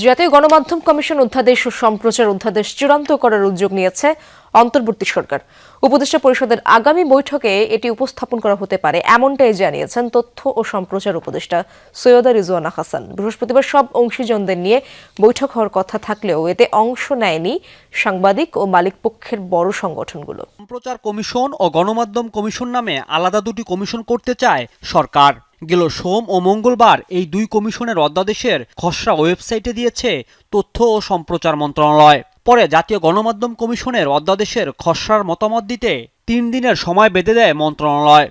জাতীয় গণমাধ্যম কমিশন অধ্যাদেশ ও সম্প্রচার অধ্যাদেশ চূড়ান্ত করার উদ্যোগ নিয়েছে অন্তর্বর্তী সরকার। উপদেষ্টা পরিষদের আগামী বৈঠকে এটি উপস্থাপন করা হতে পারে, এমনটাই জানিয়েছেন তথ্য ও সম্প্রচার উপদেষ্টা সৈয়দা রিজওয়ানা হাসান। বৃহস্পতিবার সব অংশীজনদের নিয়ে বৈঠক হওয়ার কথা থাকলেও এতে অংশ নেয়নি সাংবাদিক ও মালিকপক্ষের বড় সংগঠনগুলো। সম্প্রচার কমিশন ও গণমাধ্যম কমিশন নামে আলাদা দুটি কমিশন করতে চায় সরকার। গেল সোম ও মঙ্গলবার এই দুই কমিশনের অধ্যাদেশের খসড়া ওয়েবসাইটে দিয়েছে তথ্য ও সম্প্রচার মন্ত্রণালয়। পরে জাতীয় গণমাধ্যম কমিশনের অধ্যাদেশের খসড়ার মতামত দিতে 3 দিনের সময় বেঁধে দেয় মন্ত্রণালয়।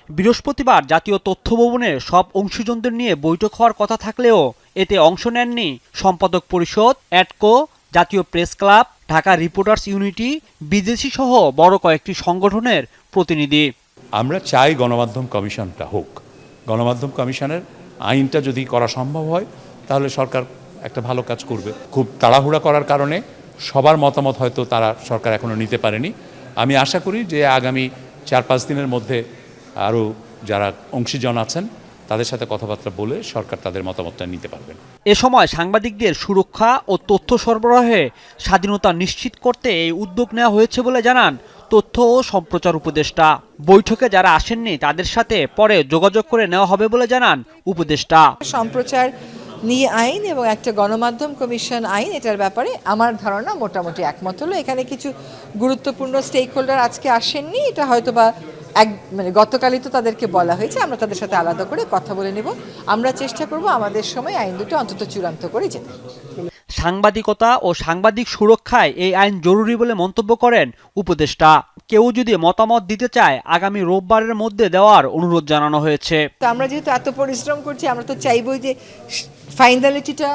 বৃহস্পতিবার জাতীয় তথ্য ভবনে সব অংশীজনদের নিয়ে বৈঠক হওয়ার কথা থাকলেও এতে অংশ নেননি সম্পাদক পরিষদ, অ্যাডকো, জাতীয় press club, Dhaka reporters unity, BJC সহ বড় কয়েকটি সংগঠনের প্রতিনিধি। আমরা চাই গণমাধ্যম কমিশনটা হোক। গণমাধ্যম কমিশনের আইনটা যদি করা সম্ভব হয় তাহলে সরকার একটা ভালো কাজ করবে। খুব তাড়াহুড়া করার কারণে সবার মতামত হয়তো সরকার এখনো নিতে পারেনি। আমি আশা করি যে আগামী 4-5 দিনের মধ্যে আরও যারা অংশীজন আছেন তাদের সাথে কথাবার্তা বলে সরকার তাদের মতামতটা নিতে পারবেন। এ সময় সাংবাদিকদের সুরক্ষা ও তথ্য সরবরাহে স্বাধীনতা নিশ্চিত করতে এই উদ্যোগ নেওয়া হয়েছে বলে জানান তথ্য ও সম্প্রচার উপদেষ্টা। বৈঠকে যারা আসেননি তাদের সাথে পরে যোগাযোগ করে নেওয়া হবে বলে জানান উপদেষ্টা। সম্প্রচার নিয়ে আইন এবং একটা গণমাধ্যম কমিশন আইন, এটার ব্যাপারে আমার ধারণা মোটামুটি একমত হলো। এখানে কিছু গুরুত্বপূর্ণ স্টেক হোল্ডার আজকে আসেননি, এটা হয়তো বা গতকালই তো তাদেরকে বলা হয়েছে, আমরা তাদের সাথে আলাদা করে কথা বলে নেব। আমরা চেষ্টা করব আমাদের সময় আইন দুটো অন্তত চূড়ান্ত করে যেতে। সাংবাদিকতা ও সাংবাদিক সুরক্ষায় এই আইন জরুরি বলে মন্তব্য করেন উপদেষ্টা। কেউ যদি মতামত দিতে চায় আগামী রোববারের মধ্যে দেওয়ার অনুরোধ জানানো হয়েছে। তো আমরা যেহেতু এত পরিশ্রম করছি, আমরা তো চাইবই যে ফাইনালিটিটা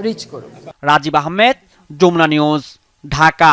রিচ করুক। রাজীব আহমেদ, যমুনা নিউজ, ঢাকা।